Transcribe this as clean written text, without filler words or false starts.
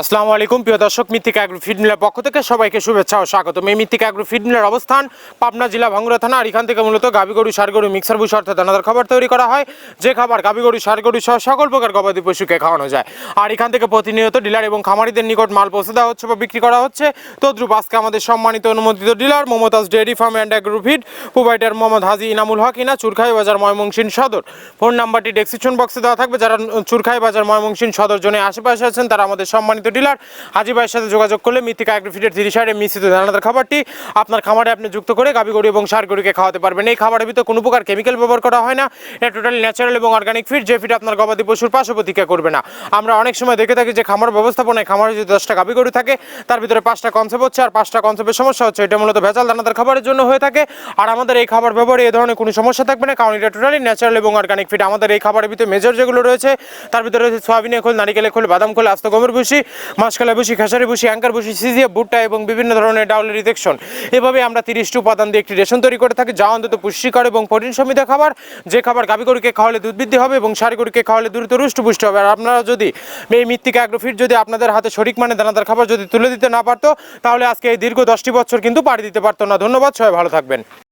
আসসালামু আলাইকুম প্রিয় দর্শক, মৃত্তিকা অ্যাগ্রো ফিড মিলের পক্ষ থেকে সবাইকে শুভেচ্ছা ও স্বাগতম। এই মৃত্তিকা অ্যাগ্রো ফিড মিলের অবস্থান পাবনা জেলা ভাঙ্গুড়া থানা। আর এখান থেকে মূলত গাভী গরু, ষাঁড় গরু, মিক্সার বুশ অর্থাৎ দানাদার খাবার তৈরি করা হয়, যে খাবার গাভী গরু, ষাঁড় গরু সহ সকল প্রকার গবাদি পশুকে খাওয়ানো যায়। আর এখান থেকে প্রতিনিয়ত ডিলার এবং খামারিদের নিকট মাল পৌঁছে দেওয়া হচ্ছে বা বিক্রি করা হচ্ছে। তদ্রুপ আজকে আমাদের সম্মানিত অনুমোদিত dealer Mumtaz dairy farm and agro feed provider Mohammad Haji Inamul Haque ইনা, চুরখাই বাজার, ময়মনসিংহ সদর। ফোন নাম্বারটি ডেসক্রিপশন বক্সে দেওয়া থাকবে। যারা চুরখাই বাজার, ময়মনসিংহ সদর জোনে আশেপাশে আছেন তারা আমাদের সম্মানিত ডিলার হাজি ভাইয়ের সাথে যোগাযোগ করলে মৃত্তিকা অ্যাগ্রো ফিডের 30 মিশ্রিত দানাদার খাবারটি আপনার খামারে আপনি যুক্ত করে গাভী গরু এবং ষাঁড় গরুকে খাওয়াতে পারবেন। এই খাবারের ভিতরে কোনো প্রকার কেমিক্যাল ব্যবহার করা হয় না। এটা টোটালি ন্যাচারাল এবং অর্গানিক ফিড, যে ফিড আপনার গবাদি পশুর পার্শ্ব প্রতিক্রিয়া করবে না। আমরা অনেক সময় দেখে থাকি যে খামার ব্যবস্থাপনায় খামারে যদি 10টা গাভী গরু থাকে তার ভিতরে 5টা কনসেপ্ট হচ্ছে, আর 5টা কনসেপ্টের সমস্যা হচ্ছে। এটা মূলত ভেজাল দানাদার খাবারের জন্য হয়ে থাকে। আর আমাদের এই খাবার ব্যবহারে এই ধরনের কোনো সমস্যা থাকবে না, কারণ এটা টোটালি ন্যাচারাল এবং অর্গানিক ফিড। আমাদের এই খাবারের ভিতরে মেজর যেগুলো রয়েছে তার ভিতরে রয়েছে সয়াবিনের খোল, নারিকেলের খোল, বাদাম খোল, আস্ত গমের ভুসি, মাসকলাই ভুসি, খেসারি ভুসি, অ্যাঙ্কার ভুসি, সিজিএফ, ভুট্টা এবং বিভিন্ন ধরনের ডাউলের রিজেকশন। এভাবে আমরা 30টি উপাদান দিয়ে একটি রেশন তৈরি করে থাকি, যা অন্তত পুষ্টিকর এবং প্রোটিন সমৃদ্ধ খাবার। যে খাবার গাভী গরুকে খাওয়ালে দুধ বৃদ্ধি হবে এবং ষাঁড় গরুকে খাওয়ালে দ্রুত রুষ্টপুষ্ট হবে। আর আপনারা যদি এই মৃত্তিকা অ্যাগ্রো ফিড যদি আপনাদের হাতে সঠিক মানে দানাদার খাবার যদি তুলে দিতে না পারতো, তাহলে আজকে এই দীর্ঘ 10টি বছর কিন্তু পাড়ি দিতে পারতো না। ধন্যবাদ, সবাই ভালো থাকবেন।